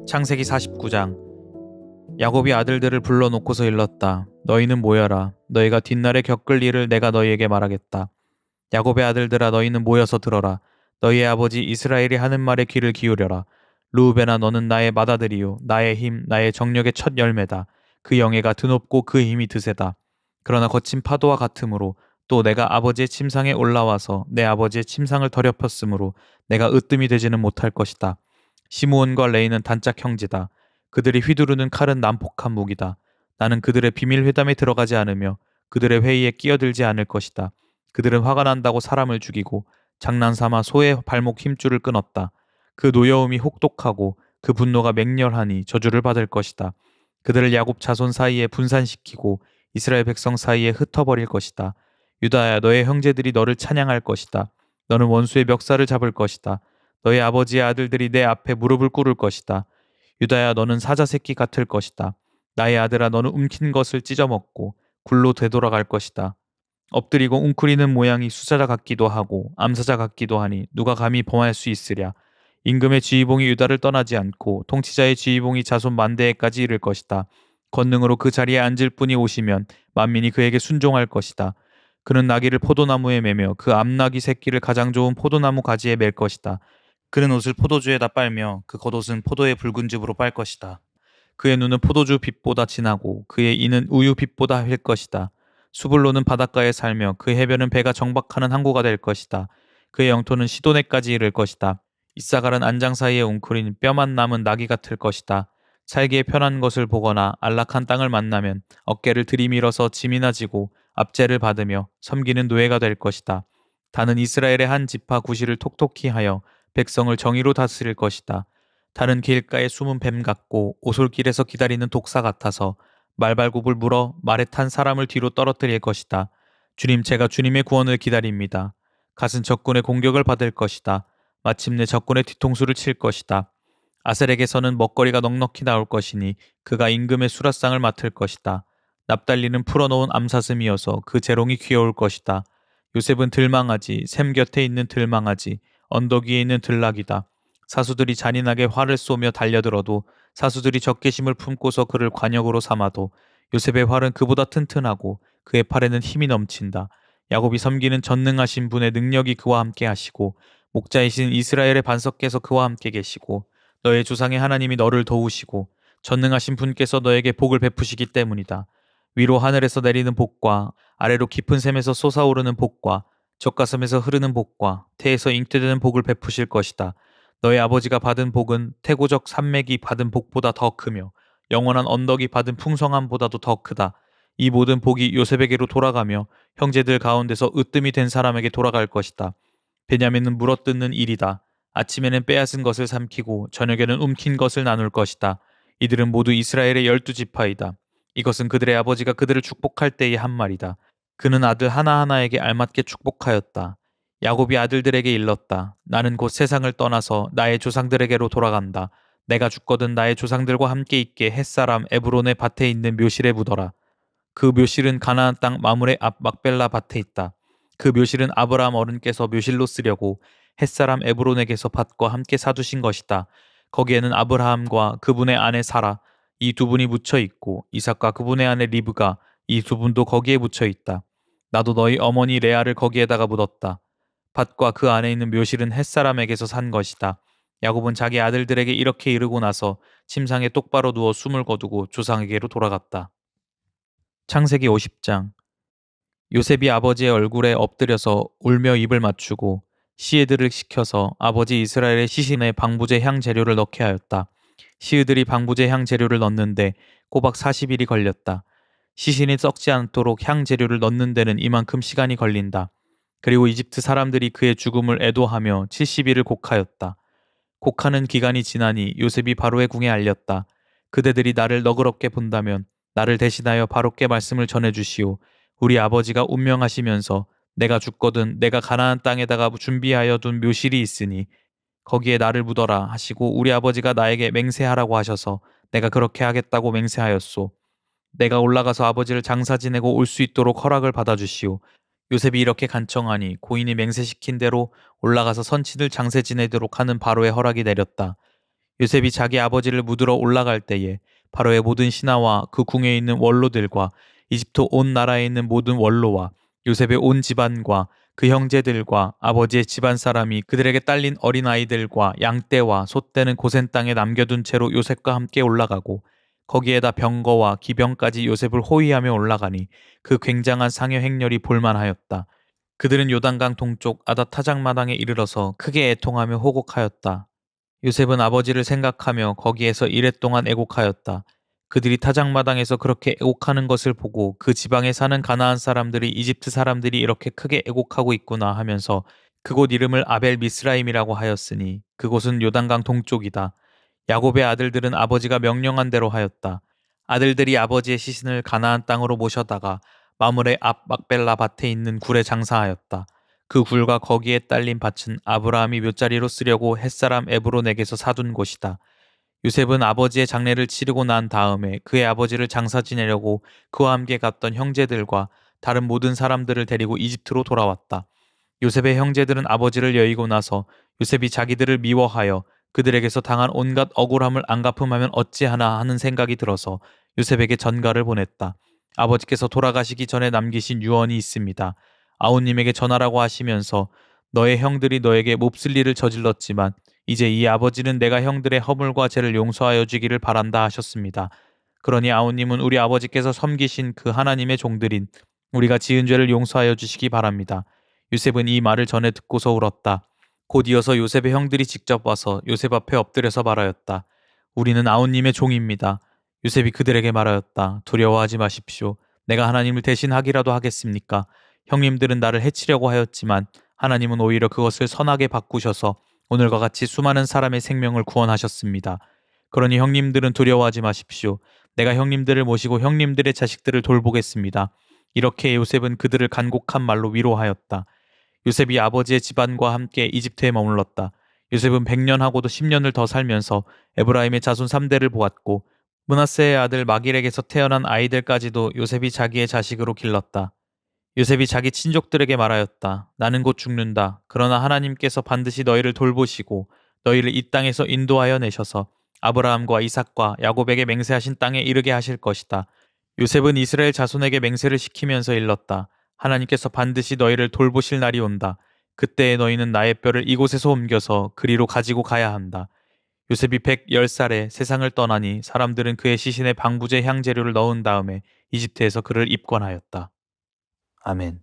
창세기 49장. 야곱이 아들들을 불러놓고서 일렀다. 너희는 모여라. 너희가 뒷날에 겪을 일을 내가 너희에게 말하겠다. 야곱의 아들들아, 너희는 모여서 들어라. 너희의 아버지 이스라엘이 하는 말에 귀를 기울여라. 르우벤아, 너는 나의 맏아들이요 나의 힘, 나의 정력의 첫 열매다. 그 영예가 드높고 그 힘이 드세다. 그러나 거친 파도와 같으므로, 또 내가 아버지의 침상에 올라와서 내 아버지의 침상을 더럽혔으므로 내가 으뜸이 되지는 못할 것이다. 시므온과 레이는 단짝 형제다. 그들이 휘두르는 칼은 난폭한 무기다. 나는 그들의 비밀 회담에 들어가지 않으며 그들의 회의에 끼어들지 않을 것이다. 그들은 화가 난다고 사람을 죽이고 장난삼아 소의 발목 힘줄을 끊었다. 그 노여움이 혹독하고 그 분노가 맹렬하니 저주를 받을 것이다. 그들을 야곱 자손 사이에 분산시키고 이스라엘 백성 사이에 흩어버릴 것이다. 유다야, 너의 형제들이 너를 찬양할 것이다. 너는 원수의 멱살을 잡을 것이다. 너의 아버지의 아들들이 내 앞에 무릎을 꿇을 것이다. 유다야, 너는 사자 새끼 같을 것이다. 나의 아들아, 너는 움킨 것을 찢어먹고 굴로 되돌아갈 것이다. 엎드리고 웅크리는 모양이 수사자 같기도 하고 암사자 같기도 하니 누가 감히 범할 수 있으랴. 임금의 지휘봉이 유다를 떠나지 않고 통치자의 지휘봉이 자손 만대에까지 이를 것이다. 권능으로 그 자리에 앉을 분이 오시면 만민이 그에게 순종할 것이다. 그는 나귀를 포도나무에 매며 그 암나귀 새끼를 가장 좋은 포도나무 가지에 맬 것이다. 그는 옷을 포도주에다 빨며 그 겉옷은 포도의 붉은 즙으로 빨 것이다. 그의 눈은 포도주 빛보다 진하고 그의 이는 우유 빛보다 휠 것이다. 수불로는 바닷가에 살며 그 해변은 배가 정박하는 항구가 될 것이다. 그의 영토는 시도네까지 이를 것이다. 이사갈은 안장 사이에 웅크린 뼈만 남은 나귀 같을 것이다. 살기에 편한 것을 보거나 안락한 땅을 만나면 어깨를 들이밀어서 짐이나 지고 압제를 받으며 섬기는 노예가 될 것이다. 다는 이스라엘의 한 지파 구실을 톡톡히 하여 백성을 정의로 다스릴 것이다. 다른 길가에 숨은 뱀 같고 오솔길에서 기다리는 독사 같아서 말발굽을 물어 말에 탄 사람을 뒤로 떨어뜨릴 것이다. 주님, 제가 주님의 구원을 기다립니다. 갓은 적군의 공격을 받을 것이다. 마침내 적군의 뒤통수를 칠 것이다. 아셀에게서는 먹거리가 넉넉히 나올 것이니 그가 임금의 수라상을 맡을 것이다. 납달리는 풀어놓은 암사슴이어서 그 재롱이 귀여울 것이다. 요셉은 들망아지, 샘 곁에 있는 들망아지, 언덕 위에 있는 들락이다. 사수들이 잔인하게 활을 쏘며 달려들어도, 사수들이 적개심을 품고서 그를 관역으로 삼아도 요셉의 활은 그보다 튼튼하고 그의 팔에는 힘이 넘친다. 야곱이 섬기는 전능하신 분의 능력이 그와 함께 하시고 목자이신 이스라엘의 반석께서 그와 함께 계시고 너의 조상의 하나님이 너를 도우시고 전능하신 분께서 너에게 복을 베푸시기 때문이다. 위로 하늘에서 내리는 복과 아래로 깊은 샘에서 솟아오르는 복과 젖가슴에서 흐르는 복과 태에서 잉태되는 복을 베푸실 것이다. 너의 아버지가 받은 복은 태고적 산맥이 받은 복보다 더 크며 영원한 언덕이 받은 풍성함보다도 더 크다. 이 모든 복이 요셉에게로 돌아가며 형제들 가운데서 으뜸이 된 사람에게 돌아갈 것이다. 베냐민은 물어뜯는 일이다. 아침에는 빼앗은 것을 삼키고 저녁에는 움킨 것을 나눌 것이다. 이들은 모두 이스라엘의 12지파이다. 이것은 그들의 아버지가 그들을 축복할 때의 한 말이다. 그는 아들 하나하나에게 알맞게 축복하였다. 야곱이 아들들에게 일렀다. 나는 곧 세상을 떠나서 나의 조상들에게로 돌아간다. 내가 죽거든 나의 조상들과 함께 있게 햇사람 에브론의 밭에 있는 묘실에 묻어라. 그 묘실은 가나안 땅 마므레 앞 막벨라 밭에 있다. 그 묘실은 아브라함 어른께서 묘실로 쓰려고 햇사람 에브론에게서 밭과 함께 사두신 것이다. 거기에는 아브라함과 그분의 아내 사라, 이 두 분이 묻혀 있고 이삭과 그분의 아내 리브가, 이 두 분도 거기에 묻혀 있다. 나도 너희 어머니 레아를 거기에다가 묻었다. 밭과 그 안에 있는 묘실은 햇사람에게서 산 것이다. 야곱은 자기 아들들에게 이렇게 이르고 나서 침상에 똑바로 누워 숨을 거두고 조상에게로 돌아갔다. 창세기 50장. 요셉이 아버지의 얼굴에 엎드려서 울며 입을 맞추고 시에들을 시켜서 아버지 이스라엘의 시신에 방부제 향 재료를 넣게 하였다. 시으들이 방부제 향 재료를 넣는데 꼬박 40일이 걸렸다. 시신이 썩지 않도록 향 재료를 넣는 데는 이만큼 시간이 걸린다. 그리고 이집트 사람들이 그의 죽음을 애도하며 70일을 곡하였다. 곡하는 기간이 지나니 요셉이 바로의 궁에 알렸다. 그대들이 나를 너그럽게 본다면 나를 대신하여 바로께 말씀을 전해주시오. 우리 아버지가 운명하시면서 내가 죽거든 내가 가나안 땅에다가 준비하여 둔 묘실이 있으니 거기에 나를 묻어라 하시고 우리 아버지가 나에게 맹세하라고 하셔서 내가 그렇게 하겠다고 맹세하였소. 내가 올라가서 아버지를 장사 지내고 올 수 있도록 허락을 받아주시오. 요셉이 이렇게 간청하니 고인이 맹세시킨 대로 올라가서 선친을 장세 지내도록 하는 바로의 허락이 내렸다. 요셉이 자기 아버지를 묻으러 올라갈 때에 바로의 모든 신하와 그 궁에 있는 원로들과 이집트 온 나라에 있는 모든 원로와 요셉의 온 집안과 그 형제들과 아버지의 집안 사람이 그들에게 딸린 어린아이들과 양떼와 소떼는 고센 땅에 남겨둔 채로 요셉과 함께 올라가고 거기에다 병거와 기병까지 요셉을 호위하며 올라가니 그 굉장한 상여 행렬이 볼만하였다. 그들은 요단강 동쪽 아닷 타작마당에 이르러서 크게 애통하며 호곡하였다. 요셉은 아버지를 생각하며 거기에서 이랫동안 애곡하였다. 그들이 타작마당에서 그렇게 애곡하는 것을 보고 그 지방에 사는 가나안 사람들이 이집트 사람들이 이렇게 크게 애곡하고 있구나 하면서 그곳 이름을 아벨 미스라임이라고 하였으니 그곳은 요단강 동쪽이다. 야곱의 아들들은 아버지가 명령한 대로 하였다. 아들들이 아버지의 시신을 가나안 땅으로 모셔다가 마물의 앞 막벨라 밭에 있는 굴에 장사하였다. 그 굴과 거기에 딸린 밭은 아브라함이 묘자리로 쓰려고 햇사람 에브론에게서 사둔 곳이다. 요셉은 아버지의 장례를 치르고 난 다음에 그의 아버지를 장사 지내려고 그와 함께 갔던 형제들과 다른 모든 사람들을 데리고 이집트로 돌아왔다. 요셉의 형제들은 아버지를 여의고 나서 요셉이 자기들을 미워하여 그들에게서 당한 온갖 억울함을 안 갚음하면 어찌하나 하는 생각이 들어서 요셉에게 전가를 보냈다. 아버지께서 돌아가시기 전에 남기신 유언이 있습니다. 아우님에게 전하라고 하시면서 너의 형들이 너에게 몹쓸 일을 저질렀지만 이제 이 아버지는 내가 형들의 허물과 죄를 용서하여 주기를 바란다 하셨습니다. 그러니 아우님은 우리 아버지께서 섬기신 그 하나님의 종들인 우리가 지은 죄를 용서하여 주시기 바랍니다. 요셉은 이 말을 전해 듣고서 울었다. 곧 이어서 요셉의 형들이 직접 와서 요셉 앞에 엎드려서 말하였다. 우리는 아우님의 종입니다. 요셉이 그들에게 말하였다. 두려워하지 마십시오. 내가 하나님을 대신하기라도 하겠습니까? 형님들은 나를 해치려고 하였지만 하나님은 오히려 그것을 선하게 바꾸셔서 오늘과 같이 수많은 사람의 생명을 구원하셨습니다. 그러니 형님들은 두려워하지 마십시오. 내가 형님들을 모시고 형님들의 자식들을 돌보겠습니다. 이렇게 요셉은 그들을 간곡한 말로 위로하였다. 요셉이 아버지의 집안과 함께 이집트에 머물렀다. 요셉은 100년하고도 10년을 더 살면서 에브라임의 자손 3대를 보았고 므낫세의 아들 마길에게서 태어난 아이들까지도 요셉이 자기의 자식으로 길렀다. 요셉이 자기 친족들에게 말하였다. 나는 곧 죽는다. 그러나 하나님께서 반드시 너희를 돌보시고 너희를 이 땅에서 인도하여 내셔서 아브라함과 이삭과 야곱에게 맹세하신 땅에 이르게 하실 것이다. 요셉은 이스라엘 자손에게 맹세를 시키면서 일렀다. 하나님께서 반드시 너희를 돌보실 날이 온다. 그때에 너희는 나의 뼈를 이곳에서 옮겨서 그리로 가지고 가야 한다. 요셉이 110살에 세상을 떠나니 사람들은 그의 시신에 방부제 향재료를 넣은 다음에 이집트에서 그를 입건하였다. 아멘.